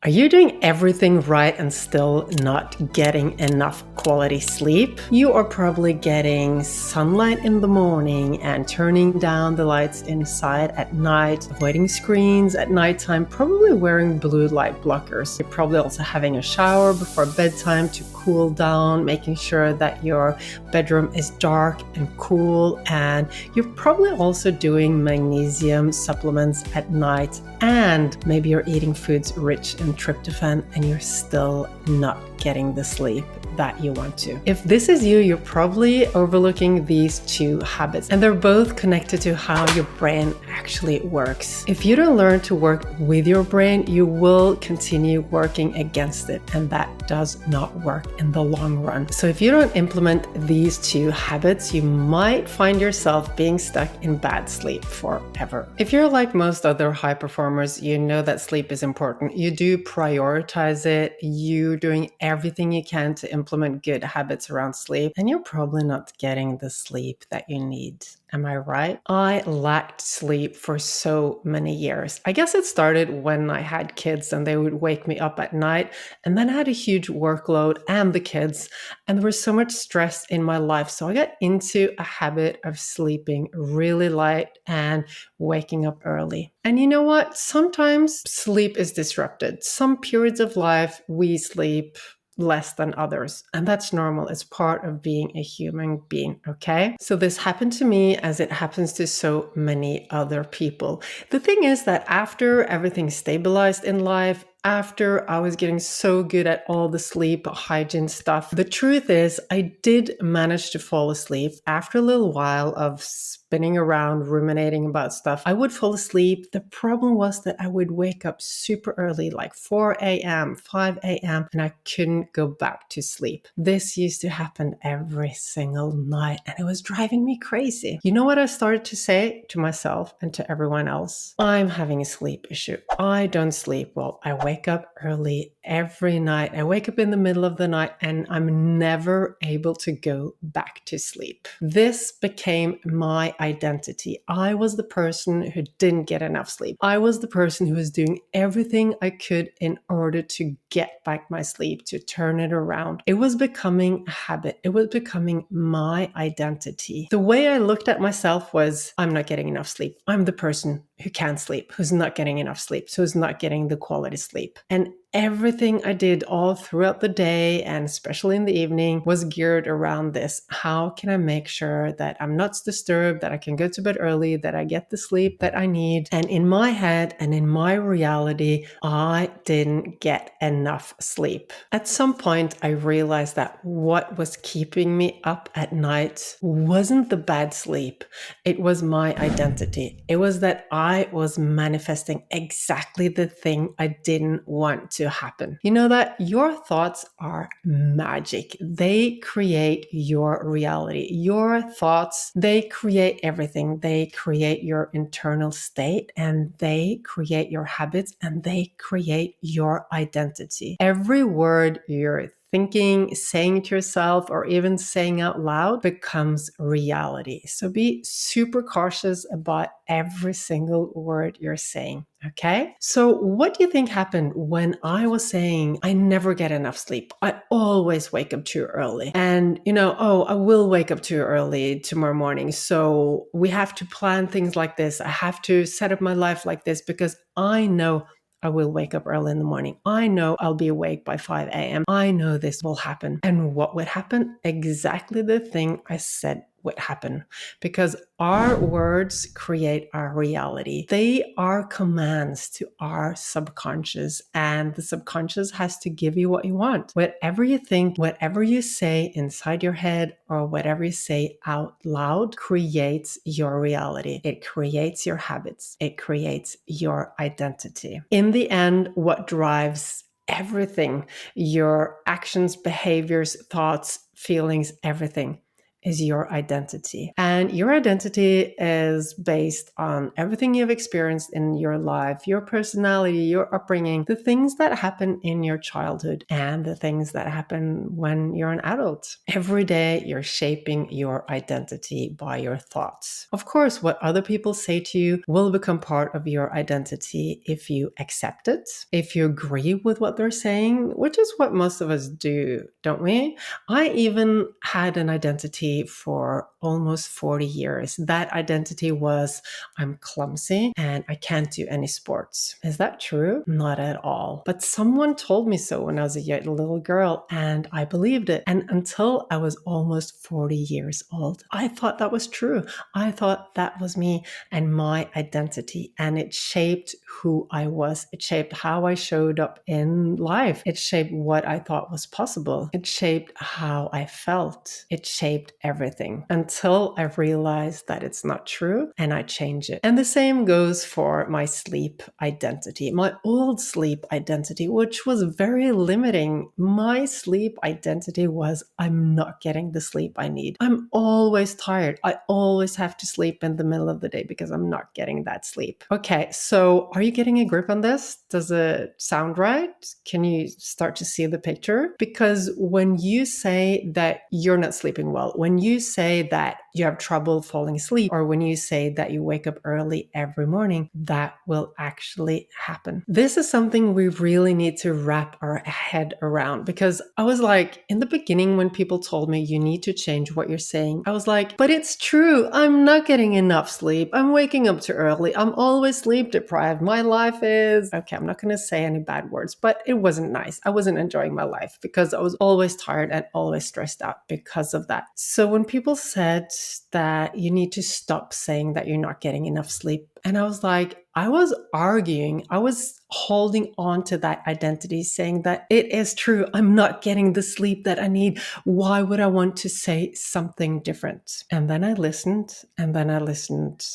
Are you doing everything right and still not getting enough quality sleep? You are probably getting sunlight in the morning and turning down the lights inside at night, avoiding screens at nighttime, probably wearing blue light blockers. You're probably also having a shower before bedtime to cool down, making sure that your bedroom is dark and cool, and you're probably also doing magnesium supplements at night, and maybe you're eating foods rich in tryptophan and you're still not getting the sleep that you want to. If this is you, you're probably overlooking these two habits, and they're both connected to how your brain actually works. If you don't learn to work with your brain, you will continue working against it, and that does not work in the long run. So if you don't implement these two habits, you might find yourself being stuck in bad sleep forever. If you're like most other high performers, you know that sleep is important. You do prioritize it. You're doing everything you can to implement good habits around sleep, and you're probably not getting the sleep that you need. Am I right? I lacked sleep for so many years. I guess it started when I had kids and they would wake me up at night, and then I had a huge workload and the kids, and there was so much stress in my life. So I got into a habit of sleeping really light and waking up early. And you know what? Sometimes sleep is disrupted. Some periods of life we sleep less than others. And that's normal. It's part of being a human being, okay? So this happened to me as it happens to so many other people. The thing is that after everything stabilized in life, after I was getting so good at all the sleep hygiene stuff, the truth is I did manage to fall asleep after a little while of spinning around, ruminating about stuff. I would fall asleep. The problem was that I would wake up super early, like 4 a.m., 5 a.m., and I couldn't go back to sleep. This used to happen every single night, and it was driving me crazy. You know what I started to say to myself and to everyone else? I'm having a sleep issue. I don't sleep well. I wake up early every night. I wake up in the middle of the night and I'm never able to go back to sleep. This became my identity. I was the person who didn't get enough sleep. I was the person who was doing everything I could in order to get back my sleep, to turn it around. It was becoming a habit. It was becoming my identity. The way I looked at myself was, I'm not getting enough sleep. I'm the person who can't sleep, who's not getting enough sleep, so who's not getting the quality sleep. And everything I did all throughout the day, and especially in the evening, was geared around this. How can I make sure that I'm not disturbed, that I can go to bed early, that I get the sleep that I need? And in my head and in my reality, I didn't get enough sleep. At some point, I realized that what was keeping me up at night wasn't the bad sleep. It was my identity. It was that I was manifesting exactly the thing I didn't want to happen. You know that your thoughts are magic. They create your reality. Your thoughts, they create everything. They create your internal state, and they create your habits, and they create your identity. Every word you're thinking, saying to yourself, or even saying out loud becomes reality. So be super cautious about every single word you're saying. Okay. So what do you think happened when I was saying I never get enough sleep? I always wake up too early. And, I will wake up too early tomorrow morning. So we have to plan things like this. I have to set up my life like this because I know I will wake up early in the morning. I know I'll be awake by 5 a.m. I know this will happen. And what would happen? Exactly the thing I said would happen, because our words create our reality. They are commands to our subconscious, and the subconscious has to give you what you want. Whatever you think, whatever you say inside your head, or whatever you say out loud creates your reality. It creates your habits. It creates your identity. In the end, what drives everything, your actions, behaviors, thoughts, feelings, everything, is your identity. And your identity is based on everything you've experienced in your life, your personality, your upbringing, the things that happen in your childhood, and the things that happen when you're an adult. Every day, you're shaping your identity by your thoughts. Of course, what other people say to you will become part of your identity if you accept it, if you agree with what they're saying, which is what most of us do, don't we? I even had an identity for almost 40 years. That identity was I'm clumsy and I can't do any sports. Is that true? Not at all. But someone told me so when I was a little girl and I believed it. And until I was almost 40 years old, I thought that was true. I thought that was me and my identity. And it shaped who I was. It shaped how I showed up in life. It shaped what I thought was possible. It shaped how I felt. It shaped everything until I realized that it's not true and I change it. And the same goes for my sleep identity, my old sleep identity, which was very limiting. My sleep identity was I'm not getting the sleep I need. I'm always tired. I always have to sleep in the middle of the day because I'm not getting that sleep. Okay, so are you getting a grip on this? Does it sound right? Can you start to see the picture? Because when you say that you're not sleeping well, when you say that you have trouble falling asleep, or when you say that you wake up early every morning, that will actually happen. This is something we really need to wrap our head around, because I was like, in the beginning, when people told me you need to change what you're saying, I was like, but it's true. I'm not getting enough sleep. I'm waking up too early. I'm always sleep deprived. My life is, okay, I'm not going to say any bad words, but it wasn't nice. I wasn't enjoying my life because I was always tired and always stressed out because of that. So when people said that you need to stop saying that you're not getting enough sleep, and I was like, I was arguing, I was holding on to that identity, saying that it is true. I'm not getting the sleep that I need. Why would I want to say something different? And then I listened, and then I listened.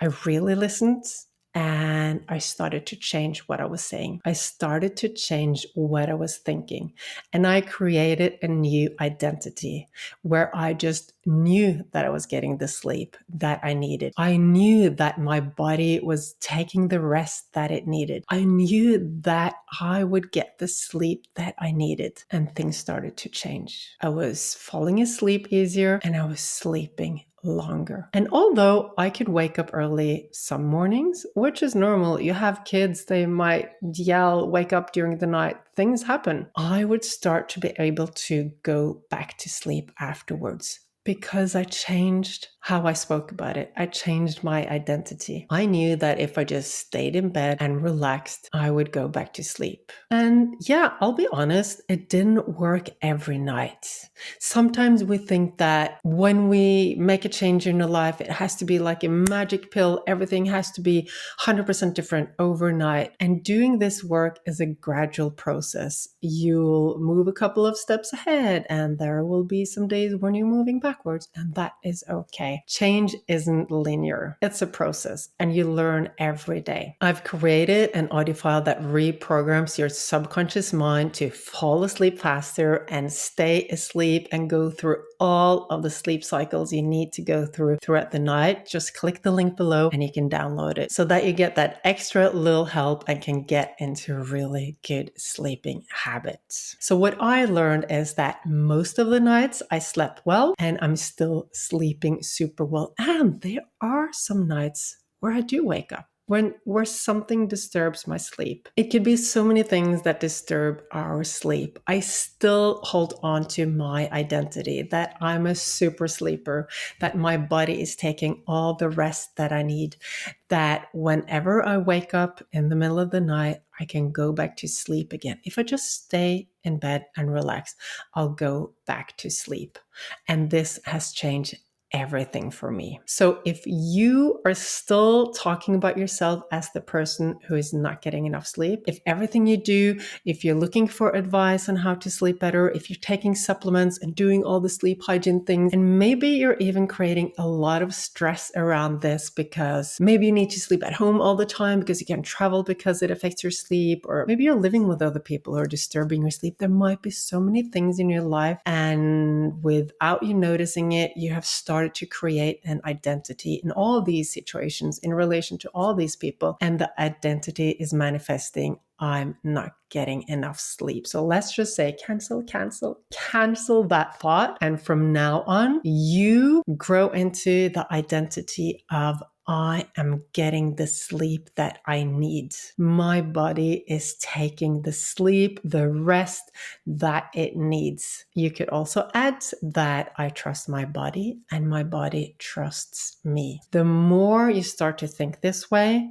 I really listened. And I started to change what I was saying. I started to change what I was thinking. And I created a new identity where I just knew that I was getting the sleep that I needed. I knew that my body was taking the rest that it needed. I knew that I would get the sleep that I needed. And things started to change. I was falling asleep easier and I was sleeping longer. And although I could wake up early some mornings, which is normal, you have kids, they might yell, wake up during the night, things happen. I would start to be able to go back to sleep afterwards because I changed how I spoke about it. I changed my identity. I knew that if I just stayed in bed and relaxed, I would go back to sleep. And yeah, I'll be honest, it didn't work every night. Sometimes we think that when we make a change in our life, it has to be like a magic pill. Everything has to be 100% different overnight. And doing this work is a gradual process. You'll move a couple of steps ahead, and there will be some days when you're moving backwards, and that is okay. Change isn't linear. It's a process, and you learn every day. I've created an audio file that reprograms your subconscious mind to fall asleep faster and stay asleep and go through all of the sleep cycles you need to go through throughout the night. Just click the link below and you can download it so that you get that extra little help and can get into really good sleeping habits. So what I learned is that most of the nights I slept well and I'm still sleeping super well. And there are some nights where I do wake up, where something disturbs my sleep. It could be so many things that disturb our sleep. I still hold on to my identity that I'm a super sleeper, that my body is taking all the rest that I need, that whenever I wake up in the middle of the night, I can go back to sleep again. If I just stay in bed and relax, I'll go back to sleep. And this has changed everything for me. So if you are still talking about yourself as the person who is not getting enough sleep, if everything you do, if you're looking for advice on how to sleep better, if you're taking supplements and doing all the sleep hygiene things, and maybe you're even creating a lot of stress around this because maybe you need to sleep at home all the time because you can't travel because it affects your sleep, or maybe you're living with other people who are disturbing your sleep. There might be so many things in your life, and without you noticing it, you have started to create an identity in all these situations in relation to all these people, and the identity is manifesting, I'm not getting enough sleep. So let's just say cancel that thought. And from now on, you grow into the identity of I am getting the sleep that I need. My body is taking the sleep, the rest that it needs. You could also add that I trust my body and my body trusts me. The more you start to think this way,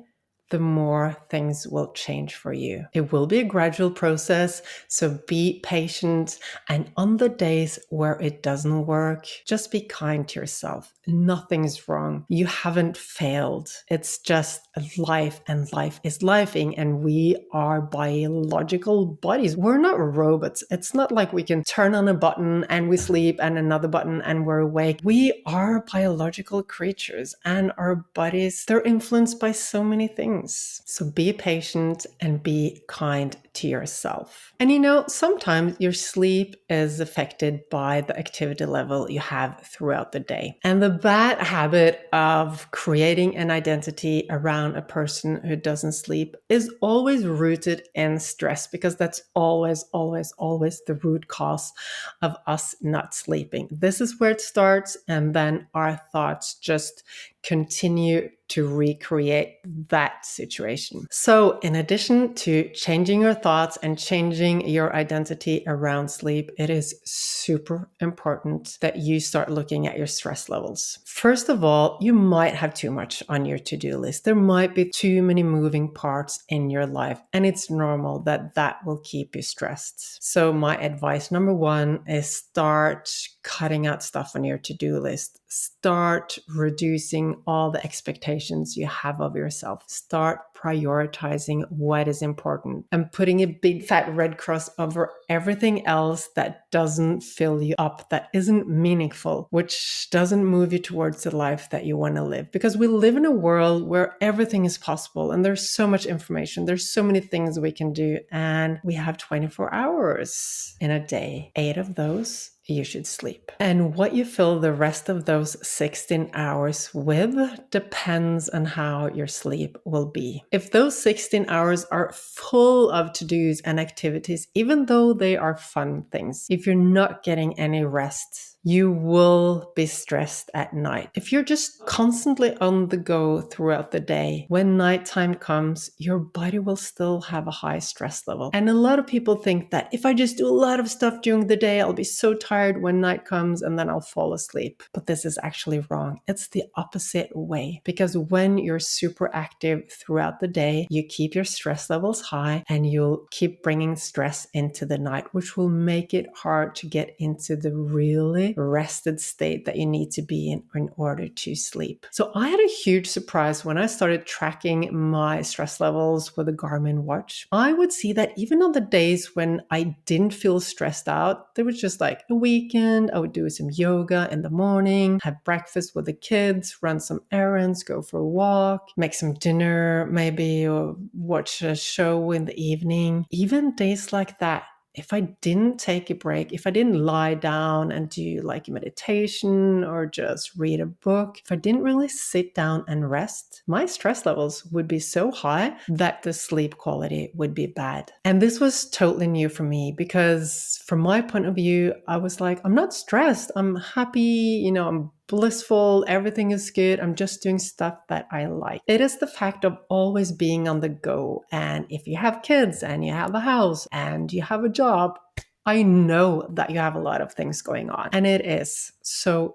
the more things will change for you. It will be a gradual process, so be patient. And on the days where it doesn't work, just be kind to yourself. Nothing's wrong. You haven't failed. It's just life, and life is lifing, and we are biological bodies. We're not robots. It's not like we can turn on a button and we sleep and another button and we're awake. We are biological creatures, and our bodies, they're influenced by so many things. So be patient and be kind to yourself. And sometimes your sleep is affected by the activity level you have throughout the day. And the bad habit of creating an identity around a person who doesn't sleep is always rooted in stress, because that's always the root cause of us not sleeping. This is where it starts, and then our thoughts just continue to recreate that situation. So in addition to changing your thoughts and changing your identity around sleep, it is super important that you start looking at your stress levels. First of all, you might have too much on your to-do list. There might be too many moving parts in your life, and it's normal that will keep you stressed. So my advice number one is start cutting out stuff on your to-do list. Start reducing all the expectations you have of yourself. Start prioritizing what is important and putting a big fat red cross over everything else that doesn't fill you up, that isn't meaningful, which doesn't move you towards the life that you want to live. Because we live in a world where everything is possible, and there's so much information, there's so many things we can do, and we have 24 hours in a day. 8 of those you should sleep. And what you fill the rest of those 16 hours with depends on how your sleep will be. If those 16 hours are full of to-dos and activities, even though they are fun things, if you're not getting any rest, you will be stressed at night. If you're just constantly on the go throughout the day, when nighttime comes, your body will still have a high stress level. And a lot of people think that if I just do a lot of stuff during the day, I'll be so tired when night comes and then I'll fall asleep. But this is actually wrong. It's the opposite way. Because when you're super active throughout the day, you keep your stress levels high and you'll keep bringing stress into the night, which will make it hard to get into the really rested state that you need to be in order to sleep. So I had a huge surprise when I started tracking my stress levels with a Garmin watch. I would see that even on the days when I didn't feel stressed out, there was just like a weekend, I would do some yoga in the morning, have breakfast with the kids, run some errands, go for a walk, make some dinner maybe, or watch a show in the evening. Even days like that, if I didn't take a break, if I didn't lie down and do like meditation or just read a book, if I didn't really sit down and rest, my stress levels would be so high that the sleep quality would be bad. And this was totally new for me, because from my point of view, I was like, I'm not stressed. I'm happy, I'm blissful, everything is good, I'm just doing stuff that I like. It is the fact of always being on the go. And if you have kids and you have a house and you have a job, I know that you have a lot of things going on. And it is so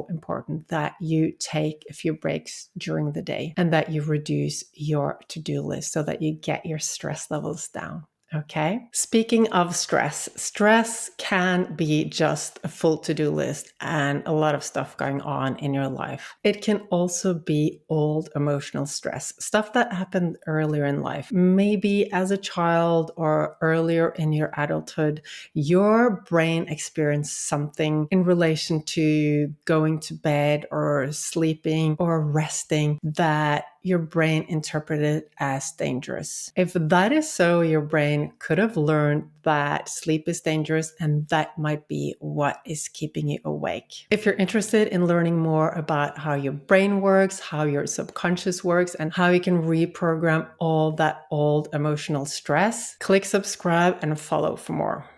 important that you take a few breaks during the day and that you reduce your to-do list so that you get your stress levels down. Okay. Speaking of stress, stress can be just a full to-do list and a lot of stuff going on in your life. It can also be old emotional stress, stuff that happened earlier in life. Maybe as a child or earlier in your adulthood, your brain experienced something in relation to going to bed or sleeping or resting that your brain interpreted as dangerous. If that is so, your brain could have learned that sleep is dangerous, and that might be what is keeping you awake. If you're interested in learning more about how your brain works, how your subconscious works, and how you can reprogram all that old emotional stress, click subscribe and follow for more.